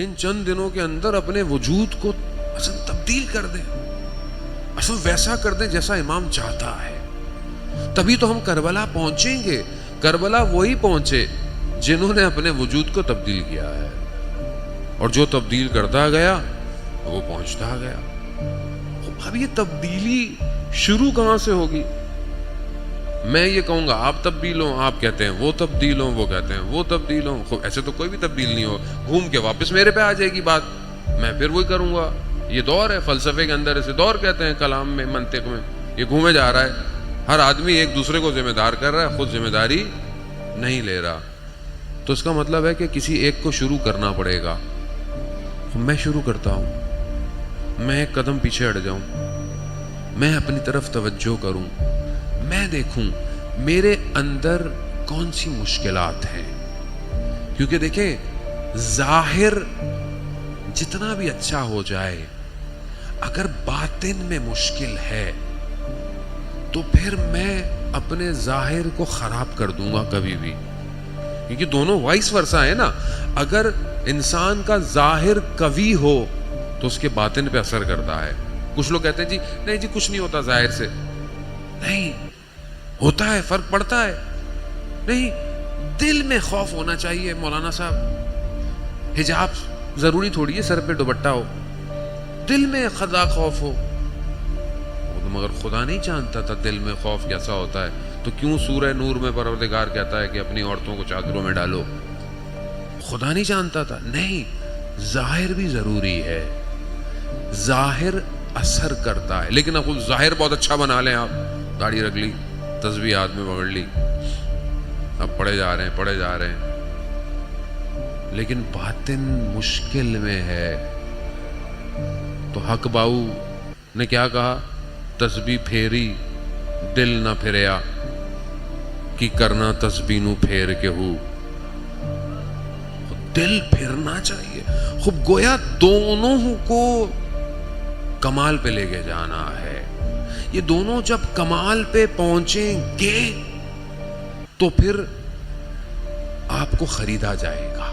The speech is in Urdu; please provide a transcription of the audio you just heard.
ان چند دنوں کے اندر اپنے وجود کو اصل تبدیل کر دیں، اصل ویسا کر دیں جیسا امام چاہتا ہے، تبھی تو ہم کربلا پہنچیں گے۔ کربلا وہی پہنچے جنہوں نے اپنے وجود کو تبدیل کیا ہے، اور جو تبدیل کرتا گیا وہ پہنچتا گیا۔ اب یہ تبدیلی شروع کہاں سے ہوگی؟ میں یہ کہوں گا آپ تبدیل ہوں، آپ کہتے ہیں وہ تبدیل ہوں، وہ کہتے ہیں وہ تبدیل ہوں۔ ایسے تو کوئی بھی تبدیل نہیں ہو، گھوم کے واپس میرے پہ آ جائے گی بات، میں پھر وہی کروں گا۔ یہ دور ہے فلسفے کے اندر، اسے دور کہتے ہیں، کلام میں، منطق میں۔ یہ گھومے جا رہا ہے، ہر آدمی ایک دوسرے کو ذمہ دار کر رہا ہے، خود ذمہ داری نہیں لے رہا۔ تو اس کا مطلب ہے کہ کسی ایک کو شروع کرنا پڑے گا۔ میں شروع کرتا ہوں، میں ایک قدم پیچھے ہٹ جاؤں، میں اپنی طرف توجہ کروں، میں دیکھوں میرے اندر کون سی مشکلات ہیں۔ کیونکہ دیکھیں، ظاہر جتنا بھی اچھا ہو جائے، اگر باطن میں مشکل ہے تو پھر میں اپنے ظاہر کو خراب کر دوں گا کبھی بھی، کیونکہ دونوں وائس ورسا ہے نا۔ اگر انسان کا ظاہر قوی ہو تو اس کے باطن پہ اثر کرتا ہے۔ کچھ لوگ کہتے ہیں جی نہیں جی کچھ نہیں ہوتا ظاہر سے، نہیں ہوتا ہے، فرق پڑتا ہے۔ نہیں، دل میں خوف ہونا چاہیے مولانا صاحب، حجاب ضروری تھوڑی ہے سر پہ دوپٹہ ہو، دل میں خدا خوف ہو۔ مگر خدا نہیں جانتا تھا دل میں خوف کیسا ہوتا ہے، تو کیوں سورہ نور میں پروردگار کہتا ہے کہ اپنی عورتوں کو چادروں میں ڈالو؟ خدا نہیں جانتا تھا؟ نہیں، ظاہر بھی ضروری ہے، ظاہر اثر کرتا ہے۔ لیکن اب ظاہر بہت اچھا بنا لیں، آپ داڑھی رکھ لی، تسبیح ہاتھ میں پکڑ لی، اب پڑھے جا رہے ہیں، لیکن باطن مشکل میں ہے۔ تو حق باؤ نے کیا کہا؟ تسبیح پھیری دل نہ پھریا، کی کرنا تسبیح نو پھیر کے ہو۔ دل پھرنا چاہیے، خوب گویا دونوں کو کمال پہ لے کے جانا ہے۔ یہ دونوں جب کمال پہ پہنچیں گے تو پھر آپ کو خریدا جائے گا۔